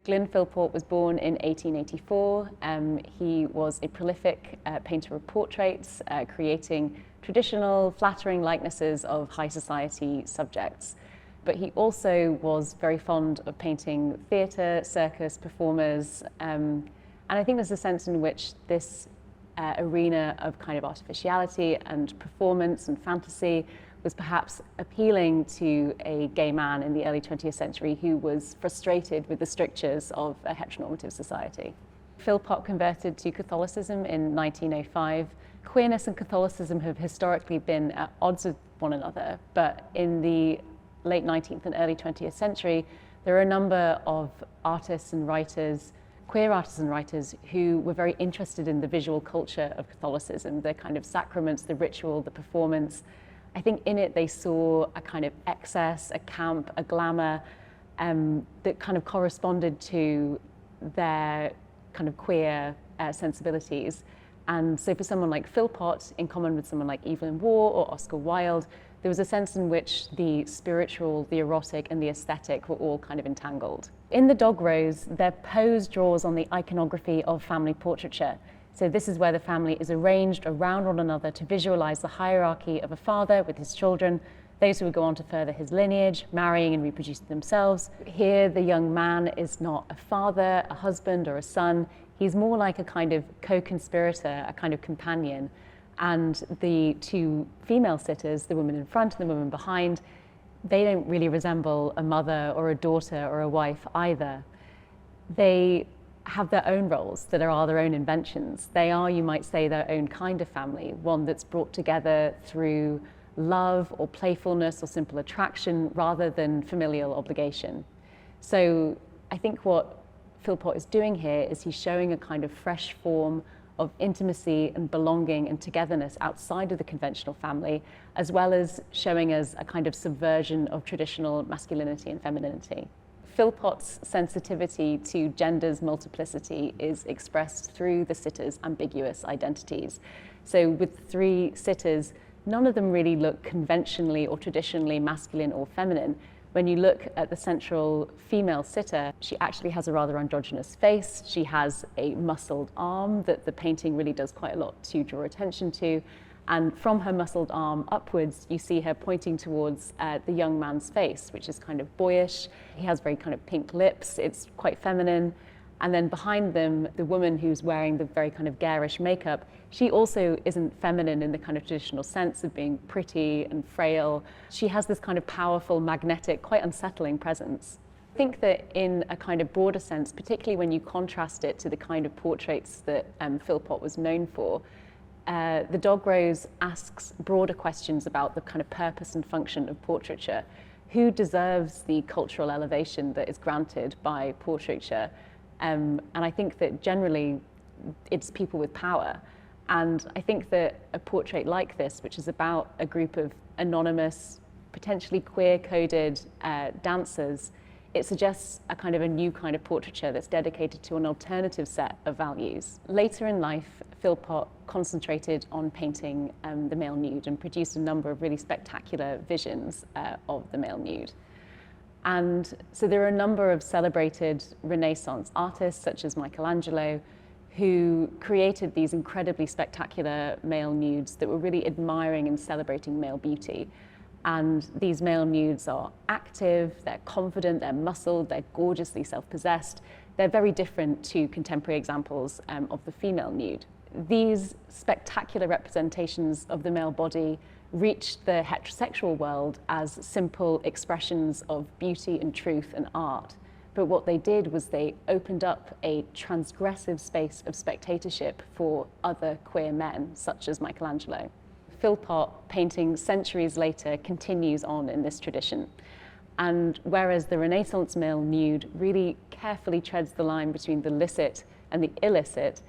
Glyn Philpot was born in 1884. He was a prolific painter of portraits, creating traditional, flattering likenesses of high society subjects. But he also was very fond of painting theatre, circus, performers, and I think there's a sense in which this arena of kind of artificiality and performance and fantasy was perhaps appealing to a gay man in the early 20th century who was frustrated with the strictures of a heteronormative society. Philpot converted to Catholicism in 1905. Queerness and Catholicism have historically been at odds with one another, but in the late 19th and early 20th century, there are a number of artists and writers, queer artists and writers, who were very interested in the visual culture of Catholicism, the kind of sacraments, the ritual, the performance. I think in it they saw a kind of excess, a camp, a glamour that kind of corresponded to their kind of queer sensibilities. And so for someone like Philpot, in common with someone like Evelyn Waugh or Oscar Wilde, there was a sense in which the spiritual, the erotic, and the aesthetic were all kind of entangled. In the Dogrose, their pose draws on the iconography of family portraiture. So this is where the family is arranged around one another to visualize the hierarchy of a father with his children, those who would go on to further his lineage, marrying and reproducing themselves. Here, the young man is not a father, a husband, or a son. He's more like a kind of co-conspirator, a kind of companion. And the two female sitters, the woman in front and the woman behind, they don't really resemble a mother or a daughter or a wife either. They have their own roles that are their own inventions. They are, you might say, their own kind of family, one that's brought together through love or playfulness or simple attraction rather than familial obligation. So I think what Philpot is doing here is he's showing a kind of fresh form of intimacy and belonging and togetherness outside of the conventional family, as well as showing us a kind of subversion of traditional masculinity and femininity. Philpot's sensitivity to gender's multiplicity is expressed through the sitters' ambiguous identities. So with three sitters, none of them really look conventionally or traditionally masculine or feminine. When you look at the central female sitter, she actually has a rather androgynous face. She has a muscled arm that the painting really does quite a lot to draw attention to. And from her muscled arm upwards, you see her pointing towards the young man's face, which is kind of boyish. He has very kind of pink lips. It's quite feminine. And then behind them, the woman who's wearing the very kind of garish makeup, she also isn't feminine in the kind of traditional sense of being pretty and frail. She has this kind of powerful, magnetic, quite unsettling presence. I think that in a kind of broader sense, particularly when you contrast it to the kind of portraits that Philpot was known for, the Dogrose asks broader questions about the kind of purpose and function of portraiture. Who deserves the cultural elevation that is granted by portraiture? And I think that generally it's people with power. And I think that a portrait like this, which is about a group of anonymous, potentially queer-coded dancers, it suggests a kind of a new kind of portraiture that's dedicated to an alternative set of values. Later in life, Philpot concentrated on painting the male nude and produced a number of really spectacular visions of the male nude. And so there are a number of celebrated Renaissance artists, such as Michelangelo, who created these incredibly spectacular male nudes that were really admiring and celebrating male beauty. And these male nudes are active, they're confident, they're muscled, they're gorgeously self-possessed. They're very different to contemporary examples of the female nude. These spectacular representations of the male body reached the heterosexual world as simple expressions of beauty and truth and art. But what they did was they opened up a transgressive space of spectatorship for other queer men, such as Michelangelo. Philpot, painting centuries later, continues on in this tradition. And whereas the Renaissance male nude really carefully treads the line between the licit and the illicit,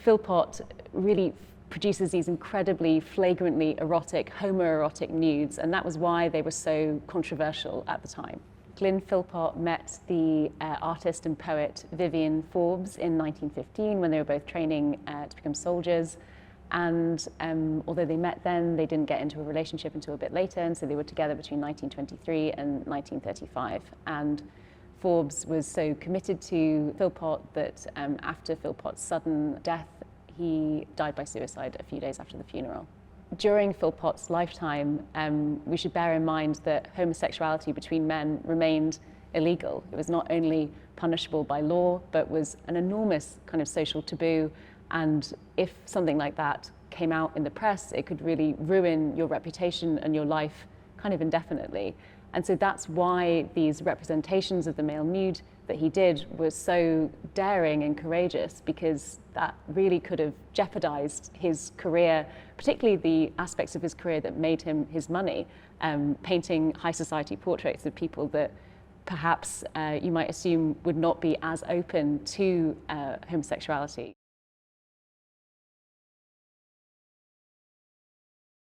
Philpot really produces these incredibly flagrantly erotic, homoerotic nudes, and that was why they were so controversial at the time. Glyn Philpot met the artist and poet Vivian Forbes in 1915 when they were both training to become soldiers. And although they met then, they didn't get into a relationship until a bit later, and so they were together between 1923 and 1935. And Forbes was so committed to Philpot that after Philpot's sudden death, he died by suicide a few days after the funeral. During Philpot's lifetime, we should bear in mind that homosexuality between men remained illegal. It was not only punishable by law, but was an enormous kind of social taboo. And if something like that came out in the press, it could really ruin your reputation and your life kind of indefinitely. And so that's why these representations of the male nude that he did were so daring and courageous, because that really could have jeopardized his career, particularly the aspects of his career that made him his money, painting high society portraits of people that perhaps you might assume would not be as open to homosexuality.